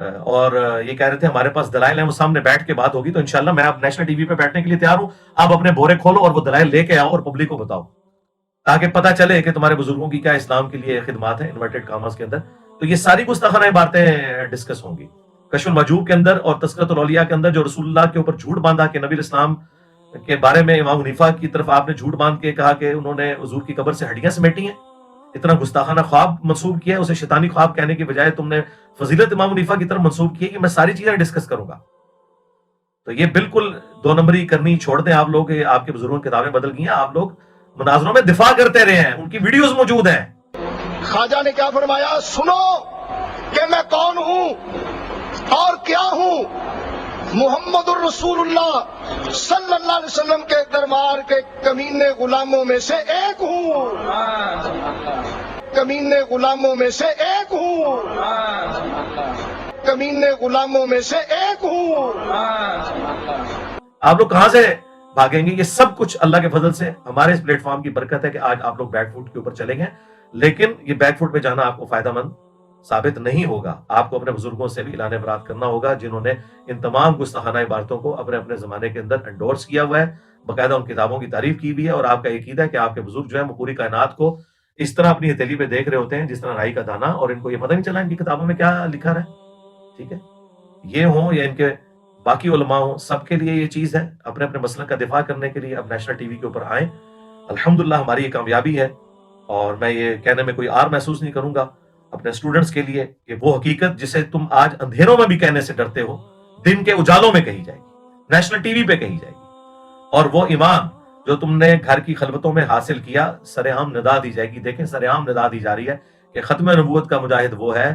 اور یہ کہہ رہے تھے ہمارے پاس دلائل ہیں، وہ سامنے بیٹھ کے بات ہوگی تو انشاءاللہ میں اب نیشنل ٹی وی پہ بیٹھنے کے لیے تیار ہوں. آپ اپنے بورے کھولو اور وہ دلائل لے کے آؤ اور پبلک کو بتاؤ، تاکہ پتہ چلے کہ تمہارے بزرگوں کی کیا اسلام کے لیے خدمات ہیں انورٹڈ کاماز کے اندر. تو یہ ساری گستاخانہ باتیں ڈسکس ہوں گی. کشف المحجوب کے اندر اور تذکرۃ الاولیاء کے اندر جو رسول اللہ کے اوپر جھوٹ باندھا کہ نبی الاسلام کے بارے میں امام حنیفہ کی طرف آپ نے جھوٹ باندھ کے کہا کہ انہوں نے حضور کی قبر سے ہڈیاں سمیٹی ہیں، اتنا گستاخانہ خواب منسوب کیا ہے، اسے شیطانی خواب کہنے کی بجائے تم نے فضیلت امام حنیفہ کی طرف منسوب کی ہے. کہ میں ساری چیزیں ڈسکس کروں گا. تو یہ بالکل دو نمبری کرنی چھوڑ دیں آپ لوگ. آپ کے بزرگوں کی کتابیں بدل گئی ہیں، آپ لوگ مناظروں میں دفاع کرتے رہے ہیں، ان کی ویڈیوز موجود ہیں. خواجہ نے کیا فرمایا؟ سنو کہ میں کون ہوں اور کیا ہوں. محمد الرسول اللہ صلی اللہ علیہ وسلم کے دربار کے کمینے غلاموں میں سے ایک ہوں، کمینے غلاموں میں سے ایک ہوں، کمینے غلاموں میں سے ایک ہوں. آپ لوگ کہاں سے بھاگیں گے؟ یہ سب کچھ اللہ کے فضل سے ہمارے اس پلیٹ فارم کی برکت ہے کہ آج آپ لوگ بیک فوٹ کے اوپر چلے گئے. لیکن یہ بیک فوٹ پہ جانا آپ کو فائدہ مند ثابت نہیں ہوگا. آپ کو اپنے بزرگوں سے بھی اعلان برات کرنا ہوگا جنہوں نے ان تمام گستاخانہ عبارتوں کو اپنے اپنے زمانے کے اندر انڈورس کیا ہوا ہے، باقاعدہ ان کتابوں کی تعریف کی بھی ہے. اور آپ کا عقیدہ ہے کہ آپ کے بزرگ جو ہیں وہ پوری کائنات کو اس طرح اپنی ہتھیلی پہ دیکھ رہے ہوتے ہیں جس طرح رائی کا دانا، اور ان کو یہ پتہ نہیں چلا ان کی کتابوں میں کیا لکھا رہا ہے. ٹھیک ہے، یہ ہوں یا ان کے باقی علماء ہوں، سب کے لیے یہ چیز ہے. اپنے اپنے مسلک کا دفاع کرنے کے لیے اب نیشنل ٹی وی کے اوپر آئیں. الحمدللہ ہماری یہ کامیابی ہے، اور میں یہ کہنے میں کوئی آر محسوس نہیں کروں گا اپنے اسٹوڈنٹس کے لیے کہ وہ حقیقت جسے تم آج اندھیروں میں بھی کہنے سے ڈرتے ہو، دن کے اجالوں میں کہی جائے گی، نیشنل ٹی وی پہ کہی جائے گی. اور وہ ایمان جو تم نے گھر کی خلوتوں میں حاصل کیا، سر عام ندا دی جائے گی. دیکھیں سر عام ندا دی جا رہی ہے کہ ختم نبوت کا مجاہد وہ ہے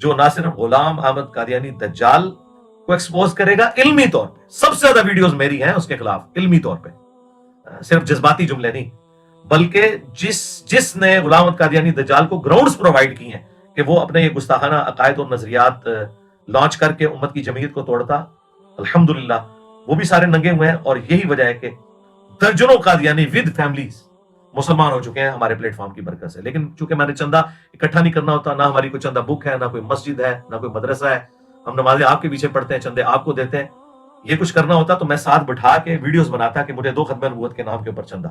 جو نہ صرف غلام احمد قادیانی دجال کو ایکسپوز کرے گا علمی طور پہ. سب سے زیادہ ویڈیوز میری ہیں اس کے خلاف علمی طور پہ، صرف جذباتی جملے نہیں، بلکہ جس نے غلام احمد قادیانی دجال کو گراؤنڈز پرووائڈ کی ہیں کہ وہ اپنے یہ گستاخانہ عقائد اور نظریات لانچ کر کے امت کی جمعیت کو توڑتا، الحمدللہ وہ بھی سارے ننگے ہوئے ہیں. اور یہی وجہ ہے کہ درجنوں قادیانی ود فیملیز مسلمان ہو چکے ہیں ہمارے پلیٹ فارم کی برکت سے. لیکن چونکہ میں نے چندہ اکٹھا نہیں کرنا ہوتا، نہ ہماری کوئی چندہ بک ہے، نہ کوئی مسجد ہے، نہ کوئی مدرسہ ہے، ہم نمازیں آپ کے پیچھے پڑھتے ہیں، چندے آپ کو دیتے ہیں. یہ کچھ کرنا ہوتا تو میں ساتھ بٹھا کے ویڈیوز بناتا کہ مجھے 2 ختم نبوت کے نام کے اوپر چندہ.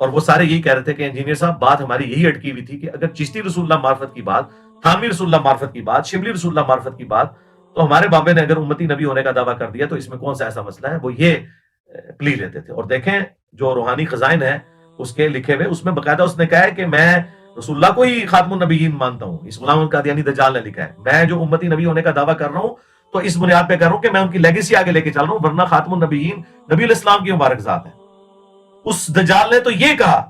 اور وہ سارے یہی کہہ رہے تھے کہ انجینئر صاحب بات ہماری یہی اٹکی ہوئی تھی کہ اگر چشتی رسول اللہ معرفت کی بات، تھانوی رسول اللہ معرفت کی بات، شبلی رسول اللہ معرفت کی بات، تو ہمارے بابے نے اگر امتی نبی ہونے کا دعویٰ کر دیا تو اس میں کون سا ایسا مسئلہ ہے؟ وہ یہ پلی لیتے تھے. اور دیکھیں جو روحانی خزائن ہے اس کے لکھے ہوئے، اس میں باقاعدہ اس نے کہا ہے کہ میں رسول اللہ کو ہی خاتم النبیین مانتا ہوں. اس غلام قادیانی دجال نے لکھا ہے میں جو امتی نبی ہونے کا دعویٰ کر رہا ہوں تو اس بنیاد پہ کر رہا ہوں کہ میں ان کی لیگیسی آگے لے کے چل رہا ہوں، ورنہ خاتم النبیین نبی الاسلام کی مبارک ذات ہے. اس دجال نے تو یہ کہا،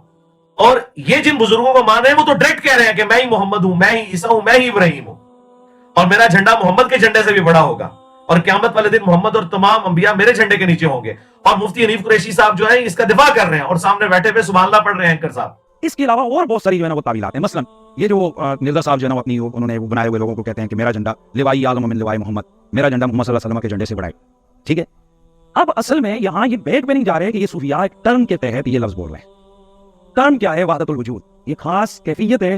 اور یہ جن بزرگوں کو مان رہے ہیں وہ تو ڈائریکٹ کہہ رہے ہیں کہ میں ہی محمد ہوں، میں ہی عیسیٰ ہوں، میں ہی ابراہیم ہوں، اور میرا جھنڈا محمد کے جھنڈے سے بھی بڑا ہوگا، اور قیامت والے دن محمد اور تمام انبیاء میرے جھنڈے کے نیچے ہوں گے. اور مفتی حنیف قریشی صاحب جو ہیں اس کا دفاع کر رہے ہیں اور سامنے بیٹھے ہوئے سبحان اللہ پڑھ رہے ہیں اینکر صاحب. اس کے علاوہ اور بہت ساری جو ہے نا وہ تعویلات ہیں. مثلا یہ جو مرزا صاحب جو ہے نا اپنی انہوں نے بنائے ہوئے لوگوں کو کہتے ہیں کہ میرا جھنڈا لوائی اعظم من لوائی محمد، میرا جھنڈا محمد صلی اللہ علیہ وسلم کے جھنڈے سے بڑا ہے. ٹھیک ہے، اب اصل میں یہاں یہ بیٹ پہ نہیں جا رہے کہ یہ صوفیاء ایک ٹرم کے تحت یہ لفظ بول رہے ہیں. ٹرم کیا ہے؟ وحدت الوجود. یہ خاص کیفیت ہے،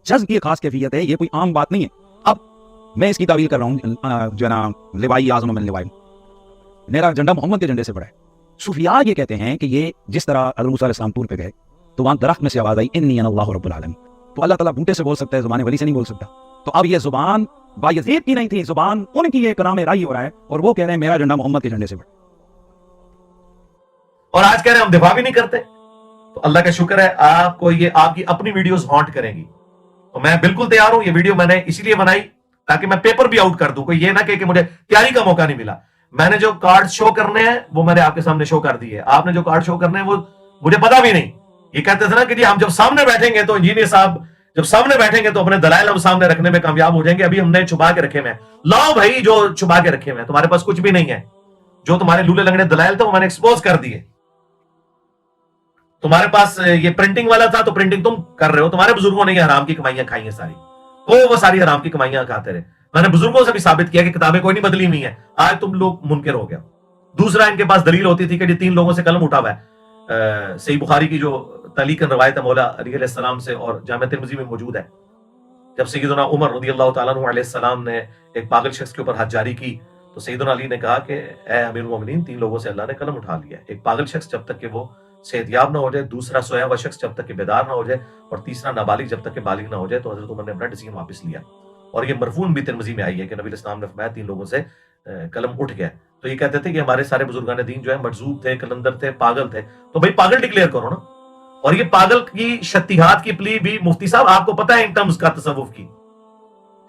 جذب کی خاص کیفیت ہے، یہ کوئی عام بات نہیں ہے. اب میں اس کی تعویل کر رہا ہوں جو ہے نا لوائی اعظم من لوائی، میرا جھنڈا محمد کے جھنڈے سے بڑا ہے. صوفیاء یہ کہتے ہیں کہ یہ جس طرح حضرت موسیٰ علیہ السلام طور پہ گئے تو وہاں درخت میں سے آواز آئی انی انا اللہ رب العالمین، تو اللہ تعالیٰ بوٹے سے بول سکتا ہے، زبان ولی سے نہیں بول سکتا. تو اب یہ زبان بایزید کی نہیں تھی، زبان ان کی یہ کلام رائی ہو رہا ہے، اور وہ کہہ رہے ہیں میرا جھنڈا محمد کے جھنڈے سے بڑا. اور آج کہہ رہے ہیں ہم دفاع بھی نہیں کرتے. تو اللہ کا شکر ہے آپ کو یہ آپ کی اپنی ویڈیوز ہانٹ کریں گی. تو میں بالکل تیار ہوں. یہ ویڈیو میں نے اسی لیے بنائی تاکہ میں پیپر بھی آؤٹ کر دوں. کوئی یہ نہ کہ مجھے تیاری کا موقع نہیں ملا. میں نے جو کارڈ شو کرنے ہیں وہ میں نے آپ کے سامنے شو کر دی ہے. آپ نے جو کارڈ شو کرنے ہیں وہ مجھے پتا بھی نہیں. یہ کہتے تھے نا کہ جی ہم جب سامنے بیٹھیں گے تو انجینئر صاحب جب سامنے بیٹھیں گے تو اپنے دلائل ہم سامنے رکھنے میں کامیاب ہو جائیں گے. ابھی ہم نے چھپا کے رکھے ہوئے ہیں. لاؤ بھائی جو چھپا کے رکھے ہوئے ہیں. تمہارے پاس کچھ بھی نہیں ہے. جو تمہارے لولے لنگڑے دلائل تھے وہ میں نے ایکسپوز کر دیے. تمہارے پاس یہ پرنٹنگ والا تھا تو پرنٹنگ تم کر رہے ہو. تمہارے بزرگوں نے یہ حرام کی کمائیاں کھائی ہیں ساری. وہ ساری حرام کی کمائیاں کھاتے رہے. میں نے بزرگوں سے بھی ثابت کیا کہ کتابیں کوئی نہیں بدلی ہوئی ہیں. آج تم لوگ منکر ہو گیا. دوسرا ان کے پاس دلیل ہوتی تھی کہ جی 3 لوگوں سے قلم اٹھا ہوا ہے. صحیح بخاری کی جو تعلیق روایت ہے مولا علی علیہ السلام سے اور جامع ترمذی میں موجود ہے. جب سیدنا عمر رضی اللہ تعالیٰ عنہ علیہ السلام نے ایک پاگل شخص کے اوپر حد جاری کی تو سیدنا علی نے کہا کہ اے امیر المومنین 3 لوگوں سے اللہ نے قلم اٹھا لیا ہے، ایک پاگل شخص جب تک کہ وہ صحتیاب نہ ہو جائے، دوسرا سویا ہوا شخص جب تک کہ بیدار نہ ہو جائے، اور تیسرا نابالغ جب تک کہ بالغ نہ ہو جائے۔ تو حضرت عمر نے اپنا ڈیسیژن واپس لیا، اور یہ مرفون بھی ترمذی میں آئی ہے کہ نبی علیہ السلام نے فرمایا 3 لوگوں سے قلم اٹھ گیا۔ تو یہ کہتے تھے کہ ہمارے سارے بزرگان دین جو ہے مجذوب تھے، کلندر تھے، پاگل تھے، تو بھائی پاگل ڈکلیئر کرو نا۔ اور یہ پاگل کی شتیہات کی پلی بھی مفتی صاحب آپ کو پتہ ہے ان ٹرمز کا تصوف کی،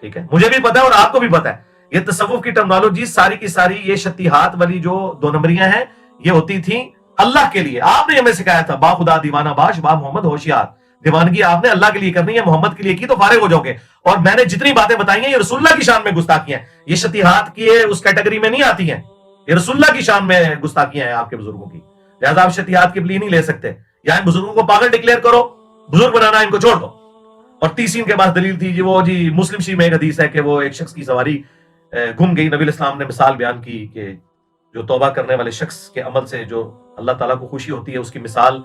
ٹھیک ہے، مجھے بھی پتہ ہے اور آپ کو بھی پتہ ہے، یہ تصوف کی ٹرمنالوجی ساری کی ساری یہ شتیہات والی جو 2 نمبریاں ہیں یہ ہوتی تھیں اللہ کے لیے۔ آپ نے ہمیں سکھایا تھا با خدا دیوانہ باش با محمد ہوشیار، دیوانگی آپ نے اللہ کے لیے کرنی ہے، محمد کے لیے کی تو فارغ ہو جاؤ گے۔ اور میں نے جتنی باتیں بتائی ہیں یہ رسول اللہ کی شان میں گستاخیاں ہیں، یہ شتیہات کی اس کیٹیگری میں نہیں آتی ہیں، یہ رسول اللہ کی شان میں گستاخیاں ہیں آپ کے بزرگوں کی، لہٰذا آپ شتیہات کی پلی نہیں لے سکتے، یا ان بزرگوں کو پاگل ڈکلیئر کرو، بزرگ بنانا ان کو چھوڑ دو۔ اور تیسری ان کے پاس دلیل تھی وہ مسلم شریف میں ایک حدیث ہے کہ وہ ایک شخص کی سواری گم گئی، نبی علیہ السلام نے مثال بیان کی کہ جو توبہ کرنے والے شخص کے عمل سے جو اللہ تعالیٰ کو خوشی ہوتی ہے اس کی مثال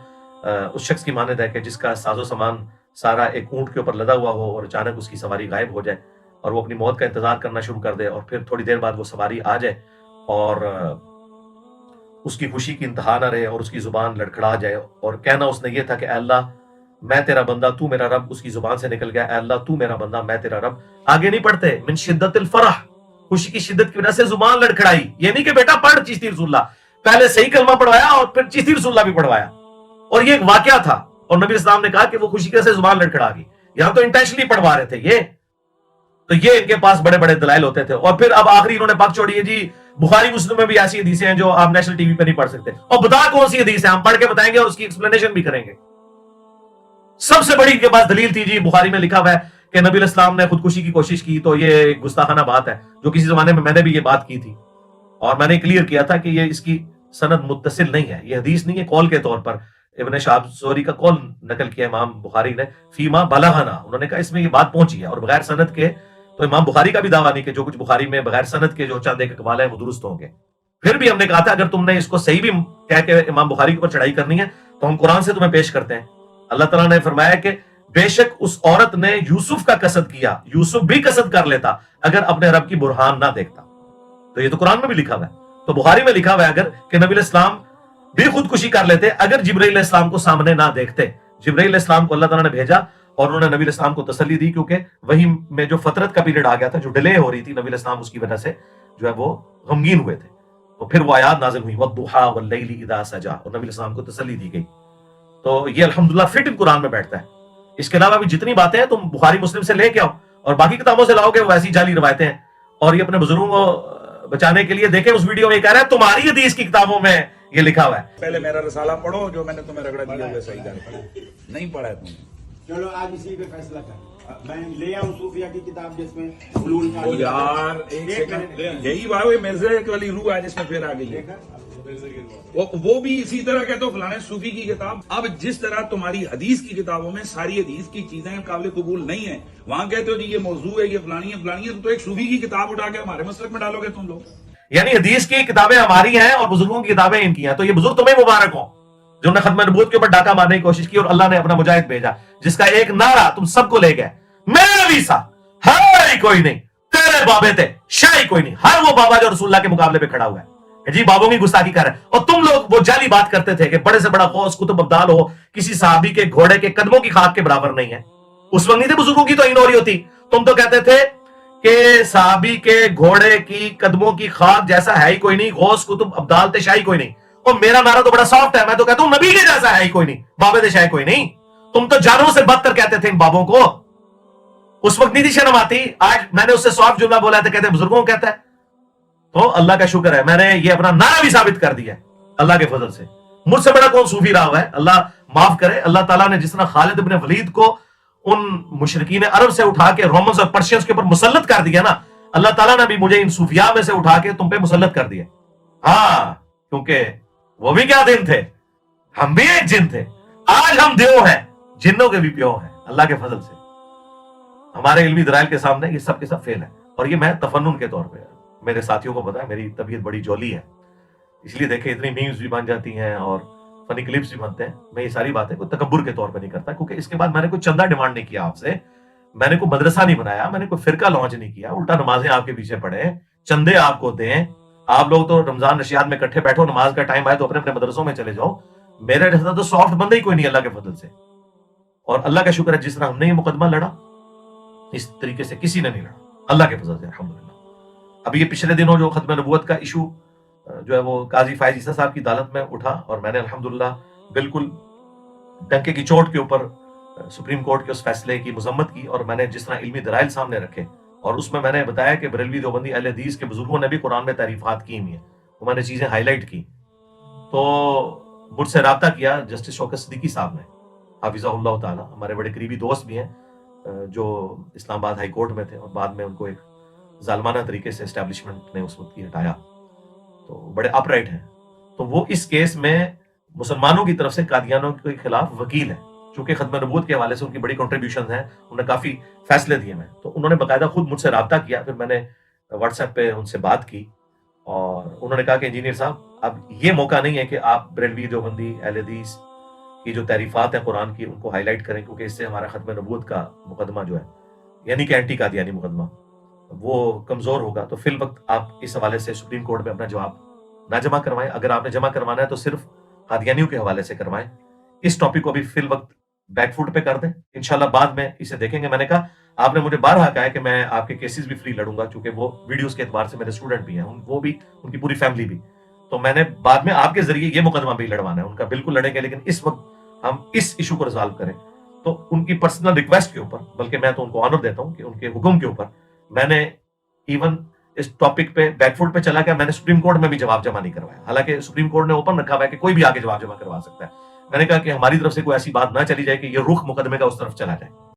اس شخص کی مانند ہے کہ جس کا ساز و سامان سارا ایک اونٹ کے اوپر لدا ہوا ہو اور اچانک اس کی سواری غائب ہو جائے اور وہ اپنی موت کا انتظار کرنا شروع کر دے، اور پھر تھوڑی دیر بعد وہ سواری آ جائے اور اس کی خوشی کی انتہا نہ رہے اور اس کی زبان لڑکھڑا جائے، اور کہنا اس نے یہ تھا کہ اے اللہ میں تیرا بندہ تو میرا رب، اس کی زبان سے نکل گیا اے اللہ تو میرا بندہ میں تیرا رب۔ آگے نہیں پڑھتے من شدت الفرح، خوشی کی شدت کی وجہ سے زبان لڑکھڑائی، یہ نہیں کہ بیٹا پڑھ چشتی رسول اللہ، پہلے صحیح کلمہ پڑھوایا اور پھر چشتی رسول اللہ بھی پڑھوایا، اور یہ ایک واقعہ تھا اور نبی اسلام نے کہا کہ وہ خوشی کی وجہ سے زبان لڑکھڑا گئی، یہاں تو انٹینشنلی پڑھوا رہے تھے یہ، تو یہ ان کے پاس بڑے بڑے دلائل ہوتے تھے۔ اور پھر اب آخری انہوں نے پک چھوڑی ہے جی بخاری مسلم میں بھی ایسی حدیثیں ہیں جو آپ نیشنل ٹی وی پہ نہیں پڑھ سکتے، اور بتا کون سی حدیث ہے ہم پڑھ کے بتائیں گے اور اس کی ایکسپلینیشن بھی کریں گے۔ سب سے بڑی ان کے پاس دلیل تھی جی بخاری میں لکھا ہوا ہے کہ نبی علیہ السلام نے خودکشی کی کوشش کی، تو یہ ایک گستاخانہ بات ہے جو کسی زمانے میں نے بھی یہ بات کی تھی اور میں نے کلیئر کیا تھا کہ یہ اس کی سند متصل نہیں ہے، یہ حدیث نہیں ہے، قول کے طور پر ابن شہاب زہری کا قول نقل کیا امام بخاری نے فیما بلغنا، انہوں نے کہا اس میں یہ بات پہنچی ہے، اور بغیر سند کے تو امام بخاری کا بھی دعویٰ نہیں کہ جو کچھ بخاری میں بغیر سند کے جو چند ایک اقوال ہیں وہ درست ہوں گے۔ پھر بھی ہم نے کہا تھا اگر تم نے اس کو صحیح بھی کہہ کے امام بخاری کے اوپر چڑھائی کرنی ہے تو ہم قرآن سے تمہیں پیش کرتے ہیں۔ اللہ تعالیٰ نے فرمایا کہ بے شک اس عورت نے یوسف کا قصد کیا، یوسف بھی قصد کر لیتا اگر اپنے رب کی برہان نہ دیکھتا، تو یہ تو قرآن میں بھی لکھا ہوا ہے، تو بخاری میں لکھا ہوا ہے اگر کہ نبی علیہ السلام بھی خودکشی کر لیتے اگر جبرائیل علیہ السلام کو سامنے نہ دیکھتے۔ جبرائیل علیہ السلام کو اللہ تعالیٰ نے بھیجا اور انہوں نے نبی علیہ السلام کو تسلی دی، کیونکہ وہی میں جو فترت کا پیریڈ آ گیا تھا، جو ڈیلے ہو رہی تھی، نبی علیہ السلام اس کی وجہ سے جو ہے وہ غمگین ہوئے تھے، تو پھر وہ آیات نازل ہوئی وَالضُّحَىٰ وَاللَّيْلِ إِذَا سَجَىٰ، اور نبی علیہ السلام کو تسلی دی گئی۔ تو یہ الحمدللہ فٹ ان قرآن میں بیٹھتا ہے۔ اس کے علاوہ بھی جتنی باتیں ہیں تم بخاری مسلم سے لے کے آؤ اور باقی کتابوں سے لاؤ گے وہ ایسی جعلی روایتیں ہیں، اور یہ اپنے بزرگوں کو بچانے کے لیے دیکھیں اس ویڈیو میں یہ کہہ رہا ہے تمہاری حدیث کی کتابوں میں یہ لکھا ہوا ہے۔ پہلے میرا رسالہ پڑھو جو میں نے تمہیں رگڑا دیا ہوئے صحیح کر نہیں پڑھا ہے تم نے۔ چلو آج اسی پہ فیصلہ کر، میں لے آؤں صوفیہ کی کتاب جس میں حلول کا وہ یار ایک سیکنڈ، یہی بات ہے مرزا والی روح ہے جس میں پھر آ گئی ہے، وہ بھی اسی طرح کہتے ہو فلانے صوفی کی کتاب۔ اب جس طرح تمہاری حدیث کی کتابوں میں ساری حدیث کی چیزیں قابل قبول نہیں ہیں، وہاں کہتے ہو جی یہ موضوع ہے، یہ فلانی ہے فلانی ہے، تو ایک صوفی کی کتاب اٹھا کے ہمارے مسلک میں ڈالو گے تم لوگ۔ یعنی حدیث کی کتابیں ہماری ہیں اور بزرگوں کی کتابیں ان کی ہیں، تو یہ بزرگ تمہیں مبارک ہوں جنہوں نے ختم نبوت کے اوپر ڈاکہ مارنے کی کوشش کی اور اللہ نے اپنا مجاہد بھیجا جس کا ایک نعرہ تم سب کو لے گئے، میرا ویسا ہر کوئی نہیں، تیرے بابے تھے شاہی کوئی نہیں، ہر وہ بابا جو رسول اللہ کے مقابلے پہ کھڑا ہوا ہے جی بابوں کی گستاخی کر رہے ہیں، اور تم لوگ وہ جعلی بات کرتے تھے کہ بڑے سے بڑا غوث قطب ابدال ہو کسی صحابی کے گھوڑے کے قدموں کی خاک کے برابر نہیں ہے۔ اس وقت نہیں تھے بزرگوں کی توہین ہو رہی ہوتی، تم تو کہتے تھے کہ صحابی کے گھوڑے کی قدموں کی خاک جیسا ہے ہی کوئی نہیں، غوث قطب ابدال تے شاہی کوئی نہیں، اور میرا نعرہ تو بڑا سافٹ ہے، میں تو کہتا ہوں نبی کے جیسا ہے ہی کوئی نہیں، بابے تے شاہی کوئی نہیں۔ تم تو جانوروں سے بدتر کہتے تھے ان بابوں کو، اس وقت نہیں تھی شرم آتی، آج میں نے اس سے سافٹ جملہ بولا تھا کہتے بزرگوں کو کہتا ہے، تو اللہ کا شکر ہے میں نے یہ اپنا نعرہ بھی ثابت کر دیا اللہ کے فضل سے۔ مجھ سے بڑا کون صوفی رہا ہوا ہے، اللہ معاف کرے۔ اللہ تعالیٰ نے جس طرح خالد بن ولید کو ان مشرکین عرب سے اٹھا کے رومنز اور پرشینز کے اوپر مسلط کر دیا نا، اللہ تعالیٰ نے بھی مجھے ان صوفیاء میں سے اٹھا کے تم پہ مسلط کر دیا۔ ہاں کیونکہ وہ بھی کیا دن تھے، ہم بھی ایک جن تھے، آج ہم دیو ہیں، جنوں کے بھی پیو ہیں اللہ کے فضل سے۔ ہمارے علمی دلائل کے سامنے یہ سب کے سب فیل ہے، اور یہ میں تفنن کے طور پہ، میرے ساتھیوں کو پتا ہے میری طبیعت بڑی جولی ہے، اس لیے دیکھیں اتنی میمز بھی بن جاتی ہیں اور فنی کلپس بھی بنتے ہیں۔ میں یہ ساری باتیں کوئی تکبر کے طور پہ نہیں کرتا، کیونکہ اس کے بعد میں نے کوئی چندہ ڈیمانڈ نہیں کیا آپ سے، میں نے کوئی مدرسہ نہیں بنایا, میں نے کوئی فرقہ لانچ نہیں کیا, الٹا نمازیں آپ کے پیچھے پڑھیں, چندے آپ کو دیں. آپ لوگ تو رمضان نشیات میں اکٹھے بیٹھو, نماز کا ٹائم آئے تو اپنے اپنے مدرسوں میں چلے جاؤ. میرے جیسا تو سافٹ بندہ ہی کوئی نہیں اللہ کے فضل سے. اور اللہ کا شکر ہے جس طرح ہم نے یہ مقدمہ لڑا, اس طریقے سے کسی نے نہیں لڑا اللہ کے فضل سے الحمدللہ. ابھی یہ پچھلے دنوں جو ختم نبوت کا ایشو جو ہے وہ قاضی فائز عیسیٰ صاحب کی عدالت میں اٹھا, اور میں نے الحمدللہ بالکل ڈنکے کی چوٹ کے اوپر سپریم کورٹ کے اس فیصلے کی مذمت کی, اور میں نے جس طرح علمی دلائل سامنے رکھے, اور اس میں نے بتایا کہ بریلوی دیوبندی اہل حدیث کے بزرگوں نے بھی قرآن میں تعریفات کی ہوئی ہیں, وہ میں نے چیزیں ہائی لائٹ کی. تو مجھ سے رابطہ کیا جسٹس شوکت صدیقی صاحب نے حافظہ اللہ تعالی, ہمارے بڑے قریبی دوست بھی ہیں, جو اسلام آباد ہائی کورٹ میں تھے اور بعد میں ان کو ایک ظالمانہ طریقے سے اسٹیبلشمنٹ نے اس وقت کی ہٹایا, تو بڑے اپ رائٹ ہیں. تو وہ اس کیس میں مسلمانوں کی طرف سے قادیانوں کے خلاف وکیل ہیں, چونکہ ختم نبوت کے حوالے سے ان کی بڑی کنٹریبیوشنز ہیں, انہوں نے کافی فیصلے دیے ہیں. تو انہوں نے باقاعدہ خود مجھ سے رابطہ کیا, پھر میں نے واٹس ایپ پہ ان سے بات کی, اور انہوں نے کہا کہ انجینئر صاحب اب یہ موقع نہیں ہے کہ آپ بریلوی دیوبندی اہل حدیث کی جو تعریفات ہیں قرآن کی ان کو ہائی لائٹ کریں, کیونکہ اس سے ہمارا ختم نبوت کا مقدمہ جو ہے یعنی کہ اینٹی قادیانی مقدمہ وہ کمزور ہوگا. تو فی الوقت آپ اس حوالے سے سپریم کورٹ میں اپنا جواب نہ جمع کروائیں, اگر آپ نے جمع کروانا ہے تو صرف قادیانیوں کے حوالے سے کروائیں. اس ٹاپک کو ابھی فی الوقت بیک فوٹ پہ کر دیں, انشاءاللہ بعد میں اسے دیکھیں گے. میں نے کہا آپ نے مجھے بارہا کہا ہے کہ میں آپ کے کیسز بھی فری لڑوں گا, چونکہ وہ ویڈیوز کے اعتبار سے میرے اسٹوڈنٹ بھی ہیں, وہ بھی ان کی پوری فیملی بھی. تو میں نے بعد میں آپ کے ذریعے یہ مقدمہ بھی لڑوانا ہے, ان کا بالکل لڑیں گے, لیکن اس وقت ہم اس ایشو کو ریزالو کریں. تو ان کی پرسنل ریکویسٹ کے اوپر, بلکہ میں تو ان کو آنر دیتا ہوں کہ ان کے حکم کے اوپر میں نے ایون اس ٹاپک پہ بیک فوٹ پہ چلا گیا, میں نے سپریم کورٹ میں بھی جواب جمع نہیں کروایا, حالانکہ سپریم کورٹ نے اوپن رکھا ہوا ہے کہ کوئی بھی آگے جواب جمع کروا سکتا ہے. میں نے کہا کہ ہماری طرف سے کوئی ایسی بات نہ چلی جائے کہ یہ رخ مقدمے کا اس طرف چلا جائے.